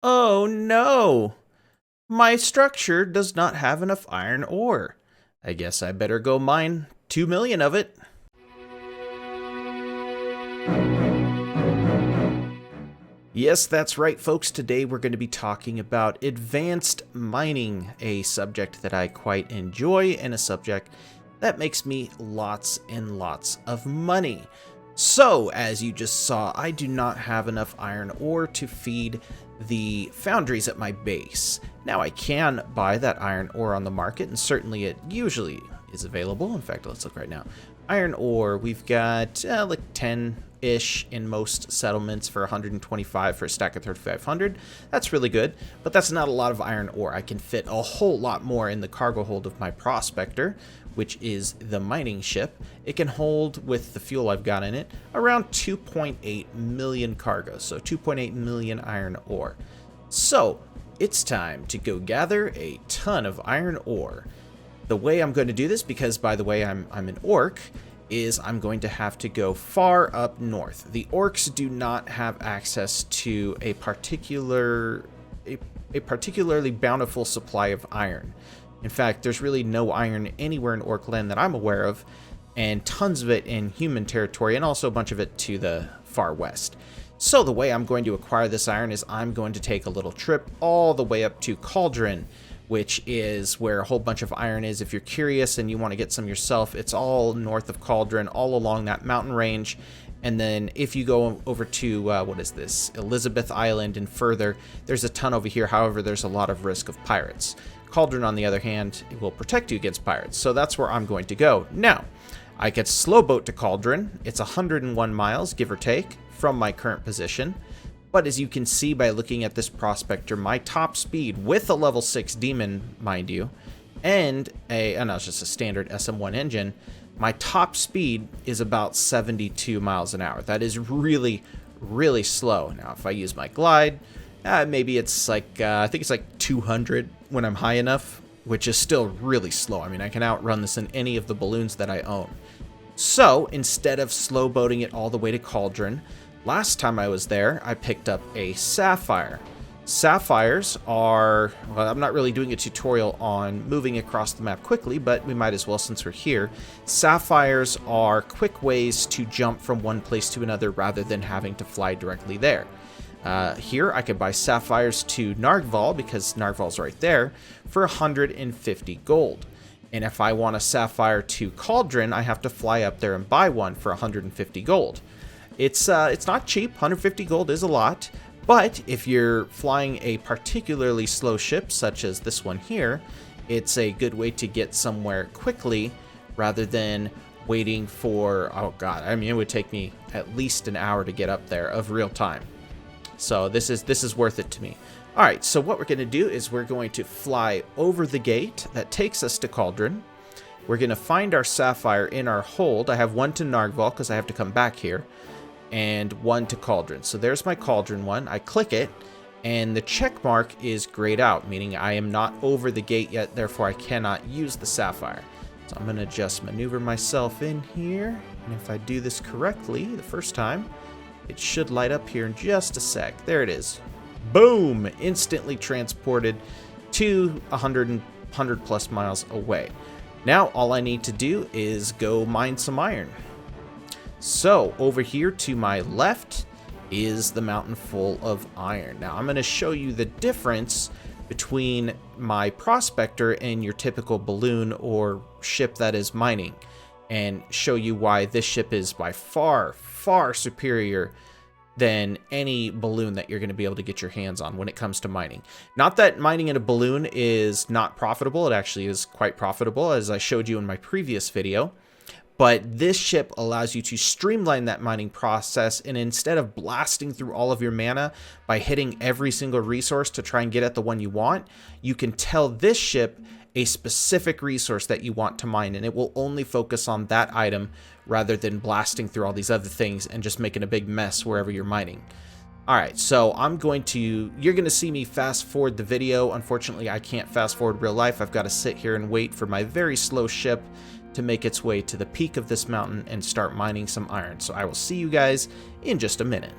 Oh no! My structure does not have enough iron ore. I guess I better go mine 2 million of it. Yes, that's right, folks. Today we're going to be talking about advanced mining, a subject that I quite enjoy and a subject that makes me lots and lots of money. So, as you just saw, I do not have enough iron ore to feed the foundries at my base. Now, I can buy that iron ore on the market, and certainly it usually is available. In fact, let's look right now. Iron ore, we've got like 10-ish in most settlements for 125 for a stack of 3500. That's really good, but that's not a lot of iron ore. I can fit a whole lot more in the cargo hold of my prospector, which is the mining ship. It can hold, with the fuel I've got in it, around 2.8 million cargoes, so 2.8 million iron ore. So, it's time to go gather a ton of iron ore. The way I'm going to do this, because by the way I'm an orc, is I'm going to have to go far up north. The orcs do not have access to a particularly bountiful supply of iron. In fact, there's really no iron anywhere in orc land that I'm aware of, and tons of it in human territory, and also a bunch of it to the far west. So the way I'm going to acquire this iron is I'm going to take a little trip all the way up to Cauldron, which is where a whole bunch of iron is. If you're curious and you want to get some yourself, it's all north of Cauldron, all along that mountain range. And then if you go over to, what is this, Elizabeth Island and further, there's a ton over here. However, there's a lot of risk of pirates. Cauldron, on the other hand, it will protect you against pirates. So that's where I'm going to go. Now, I get slow boat to Cauldron. It's 101 miles, give or take, from my current position. But as you can see by looking at this prospector, my top speed with a level 6 demon, mind you, and it's just a standard SM1 engine, my top speed is about 72 miles an hour. That is really, really slow. Now, if I use my glide, maybe it's like, I think it's like 200 when I'm high enough, which is still really slow. I mean, I can outrun this in any of the balloons that I own. So, instead of slow boating it all the way to Cauldron, last time I was there, I picked up a sapphire. Sapphires are, well, I'm not really doing a tutorial on moving across the map quickly, but we might as well since we're here. Sapphires are quick ways to jump from one place to another rather than having to fly directly there. Here, I could buy sapphires to Nargval, because Nargval's right there, for 150 gold. And if I want a sapphire to Cauldron, I have to fly up there and buy one for 150 gold. It's not cheap. 150 gold is a lot, but if you're flying a particularly slow ship, such as this one here, it's a good way to get somewhere quickly rather than waiting for, oh god, I mean, it would take me at least an hour to get up there of real time. So this is worth it to me. All right, so what we're going to do is we're going to fly over the gate that takes us to Cauldron. We're going to find our sapphire in our hold. I have one to Nargval because I have to come back here, and one to Cauldron. So there's my Cauldron one. I click it, and the check mark is grayed out, meaning I am not over the gate yet, therefore I cannot use the sapphire. So I'm going to just maneuver myself in here, and if I do this correctly the first time, it should light up here in just a sec. There it is. Boom! Instantly transported to 100 plus miles away. Now all I need to do is go mine some iron. So over here to my left is the mountain full of iron. Now I'm going to show you the difference between my prospector and your typical balloon or ship that is mining, and show you why this ship is by far, far superior than any balloon that you're going to be able to get your hands on when it comes to mining. Not that mining in a balloon is not profitable. It actually is quite profitable, as I showed you in my previous video. But this ship allows you to streamline that mining process, and instead of blasting through all of your mana by hitting every single resource to try and get at the one you want, you can tell this ship a specific resource that you want to mine, and it will only focus on that item rather than blasting through all these other things and just making a big mess wherever you're mining. Alright, so you're going to see me fast forward the video. Unfortunately, I can't fast forward real life. I've got to sit here and wait for my very slow ship to make its way to the peak of this mountain and start mining some iron. So I will see you guys in just a minute.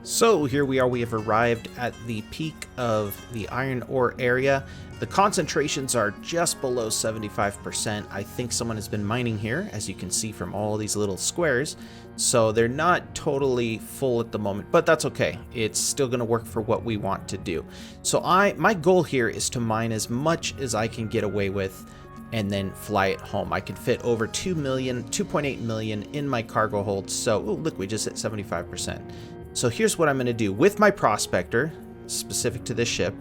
So here we are, we have arrived at the peak of the iron ore area. The concentrations are just below 75%. I think someone has been mining here, as you can see from all these little squares. So they're not totally full at the moment, but that's okay. It's still going to work for what we want to do. So my goal here is to mine as much as I can get away with and then fly it home. I can fit over 2.8 million in my cargo hold. So look, we just hit 75%. So here's what I'm going to do with my prospector, specific to this ship.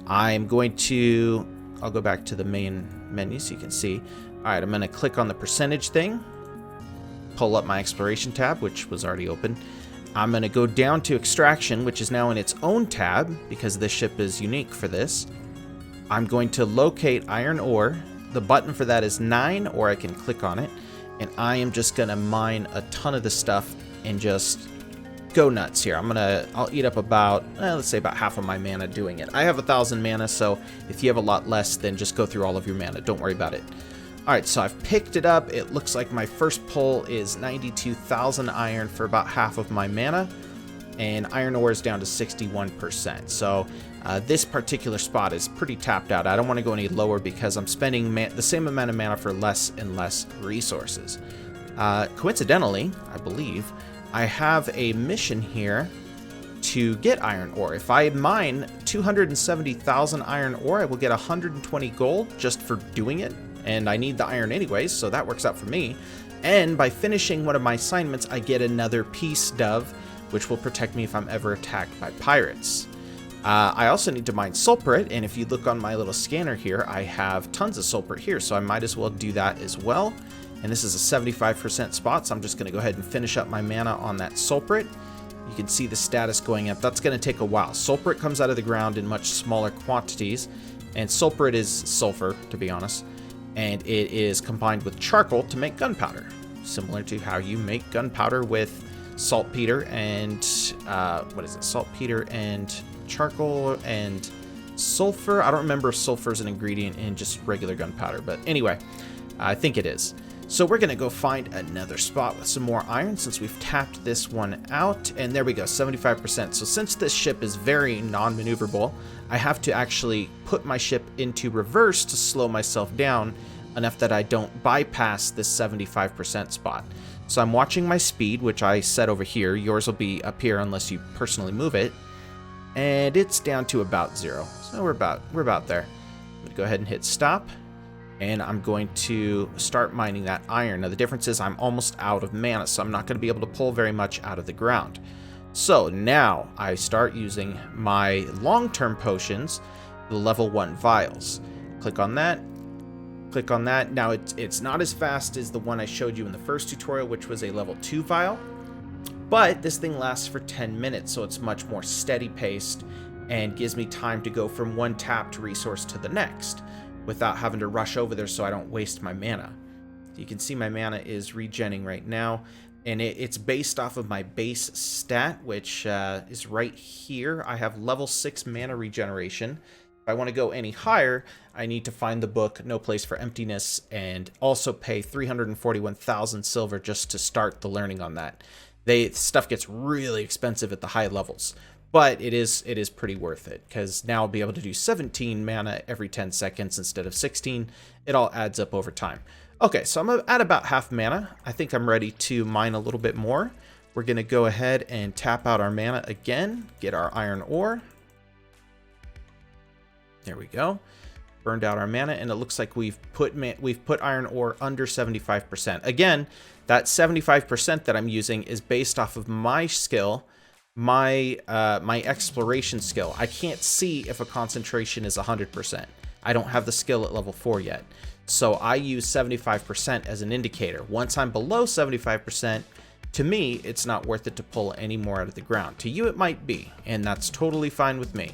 I'm going to, I'll go back to the main menu so you can see. All right, I'm going to click on the percentage thing, pull up my exploration tab, which was already open. I'm going to go down to extraction, which is now in its own tab because this ship is unique for this. I'm going to locate iron ore. The button for that is 9, or I can click on it. And I am just going to mine a ton of this stuff and just go nuts here. I'll eat up about, let's say about half of my mana doing it. I have 1,000 mana, so if you have a lot less, then just go through all of your mana. Don't worry about it. All right, so I've picked it up. It looks like my first pull is 92,000 iron for about half of my mana, and iron ore is down to 61%. So this particular spot is pretty tapped out. I don't want to go any lower because I'm spending the same amount of mana for less and less resources. Coincidentally, I believe, I have a mission here to get iron ore. If I mine 270,000 iron ore, I will get 120 gold just for doing it. And I need the iron anyways, so that works out for me. And by finishing one of my assignments, I get another peace dove, which will protect me if I'm ever attacked by pirates. I also need to mine sulfurite, and if you look on my little scanner here, I have tons of sulfurite here, so I might as well do that as well. And this is a 75% spot, so I'm just going to go ahead and finish up my mana on that sulfurite. You can see the status going up. That's going to take a while. Sulfurite comes out of the ground in much smaller quantities, and sulfurite is sulfur, to be honest, and it is combined with charcoal to make gunpowder, similar to how you make gunpowder with saltpeter and, saltpeter and charcoal and sulfur. I don't remember if sulfur is an ingredient in just regular gunpowder, but anyway, I think it is. So we're going to go find another spot with some more iron since we've tapped this one out. And there we go, 75%. So since this ship is very non-maneuverable, I have to actually put my ship into reverse to slow myself down enough that I don't bypass this 75% spot. So I'm watching my speed, which I set over here. Yours will be up here unless you personally move it. And it's down to about 0. So we're about there. I'm going to go ahead and hit stop. And I'm going to start mining that iron. Now the difference is I'm almost out of mana, so I'm not going to be able to pull very much out of the ground. So now I start using my long-term potions, the level 1 vials. Click on that. Click on that. Now it's not as fast as the one I showed you in the first tutorial, which was a level 2 vial. But this thing lasts for 10 minutes, so it's much more steady paced and gives me time to go from one tapped resource to the next without having to rush over there so I don't waste my mana. You can see my mana is regenning right now, and it's based off of my base stat, which is right here. I have level 6 mana regeneration. If I want to go any higher, I need to find the book No Place for Emptiness and also pay 341,000 silver just to start the learning on that. Stuff gets really expensive at the high levels. But it is pretty worth it, because now I'll be able to do 17 mana every 10 seconds instead of 16. It all adds up over time. Okay, so I'm at about half mana. I think I'm ready to mine a little bit more. We're going to go ahead and tap out our mana again, get our iron ore. There we go. Burned out our mana, and it looks like we've put iron ore under 75%. Again, that 75% that I'm using is based off of my skill, my exploration skill. I can't see if a concentration is 100%. I don't have the skill at level 4 yet. So I use 75% as an indicator. Once I'm below 75%, to me, it's not worth it to pull any more out of the ground. To you, it might be, and that's totally fine with me.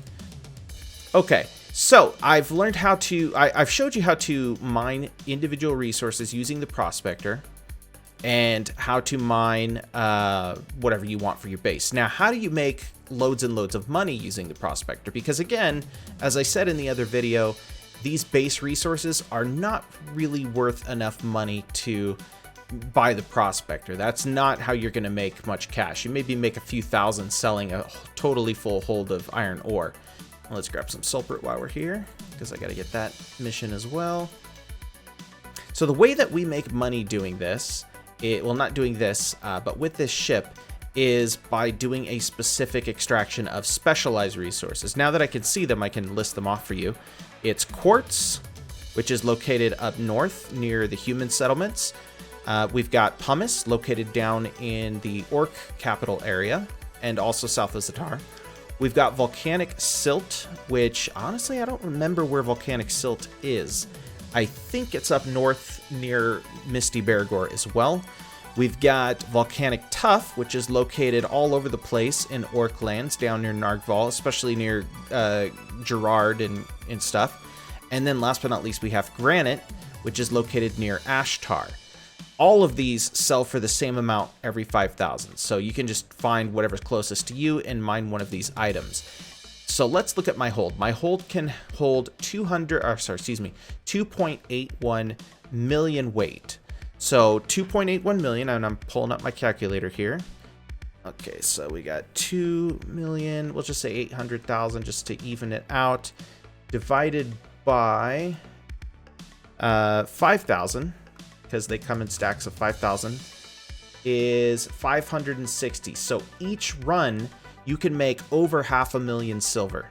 Okay, so I've learned how to, I've showed you how to mine individual resources using the prospector, and how to mine whatever you want for your base. Now, how do you make loads and loads of money using the prospector? Because again, as I said in the other video, these base resources are not really worth enough money to buy the prospector. That's not how you're going to make much cash. You maybe make a few thousand selling a totally full hold of iron ore. Let's grab some sulfur while we're here, because I got to get that mission as well. So the way that we make money doing this, well, not doing this, but with this ship, is by doing a specific extraction of specialized resources. Now that I can see them, I can list them off for you. It's quartz, which is located up north near the human settlements. We've got pumice, located down in the orc capital area, and also south of Zatar. We've got volcanic silt, which honestly, I don't remember where volcanic silt is. I think it's up north near Misty Beargore as well. We've got volcanic tuff, which is located all over the place in orc lands down near Nargval, especially near Gerard and stuff. And then last but not least, we have granite, which is located near Ashtar. All of these sell for the same amount every 5,000. So you can just find whatever's closest to you and mine one of these items. So let's look at my hold. My hold can hold 2.81 million weight. So 2.81 million, and I'm pulling up my calculator here. Okay, so we got 2 million, we'll just say 800,000 just to even it out, divided by 5,000, because they come in stacks of 5,000, is 560. So each run, you can make over 500,000 silver.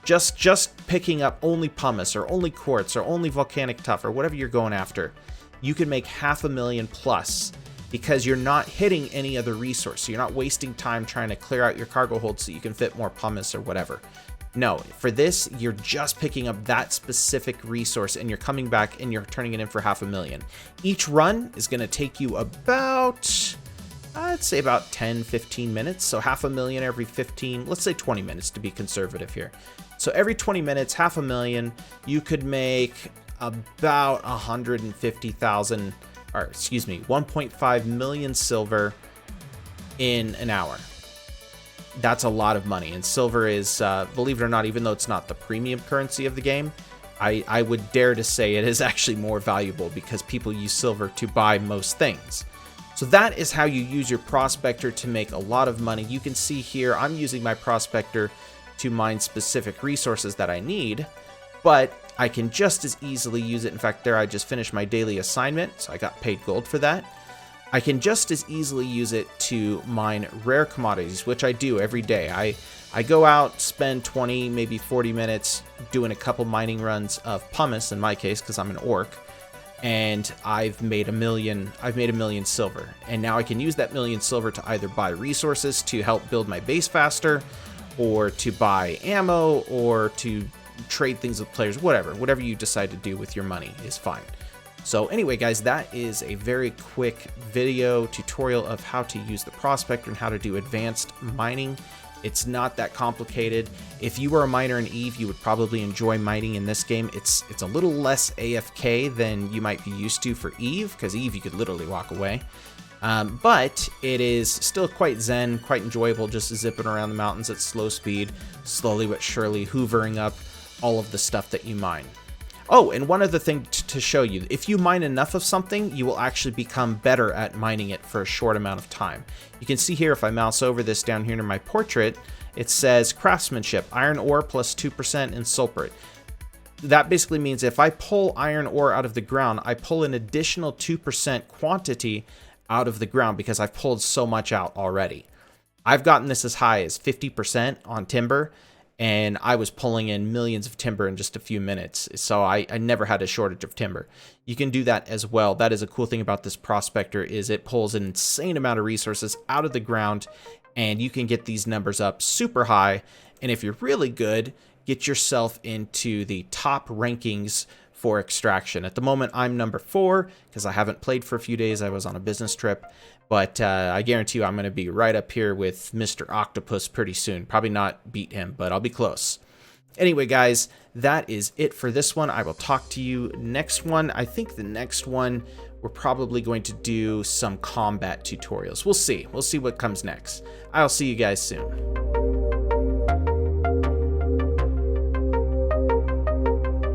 Just picking up only pumice, or only quartz, or only volcanic tuff, or whatever you're going after. You can make 500,000 plus, because you're not hitting any other resource. So you're not wasting time trying to clear out your cargo hold so you can fit more pumice or whatever. No, for this, you're just picking up that specific resource, and you're coming back and you're turning it in for 500,000. Each run is going to take you about, I'd say about 10-15 minutes. So 500,000 every 15, let's say 20 minutes to be conservative here. So every 20 minutes, 500,000, you could make about 150,000, or excuse me, 1.5 million silver in an hour. That's a lot of money, and silver is, believe it or not, even though it's not the premium currency of the game, I would dare to say it is actually more valuable, because people use silver to buy most things. So that is how you use your prospector to make a lot of money. You can see here I'm using my prospector to mine specific resources that I need, but I can just as easily use it. In fact, there I just finished my daily assignment, so I got paid gold for that. I can just as easily use it to mine rare commodities, which I do every day. I go out, spend 20, maybe 40 minutes doing a couple mining runs of pumice, in my case, because I'm an orc, and I've made a million silver. And now I can use that million silver to either buy resources to help build my base faster, or to buy ammo, or to trade things with players, whatever you decide to do with your money is fine. So anyway, guys, that is a very quick video tutorial of how to use the prospector and how to do advanced mining. It's not that complicated. If you were a miner in EVE, you would probably enjoy mining in this game. It's a little less AFK than you might be used to for EVE, because EVE you could literally walk away. But it is still quite zen, quite enjoyable, just zipping around the mountains at slow speed, slowly but surely hoovering up all of the stuff that you mine. Oh, and one other thing to show you, if you mine enough of something, you will actually become better at mining it for a short amount of time. You can see here, if I mouse over this down here near my portrait, it says craftsmanship, iron ore plus 2% in sulfurate. That basically means if I pull iron ore out of the ground, I pull an additional 2% quantity out of the ground because I've pulled so much out already. I've gotten this as high as 50% on timber, and I was pulling in millions of timber in just a few minutes, so I never had a shortage of timber. You can do that as well. That is a cool thing about this prospector, is it pulls an insane amount of resources out of the ground, and you can get these numbers up super high, and if you're really good, get yourself into the top rankings for extraction. At the moment, I'm number 4, because I haven't played for a few days. I was on a business trip. But I guarantee you I'm going to be right up here with Mr. Octopus pretty soon. Probably not beat him, but I'll be close. Anyway, guys, that is it for this one. I will talk to you next one. I think the next one, we're probably going to do some combat tutorials. We'll see. We'll see what comes next. I'll see you guys soon.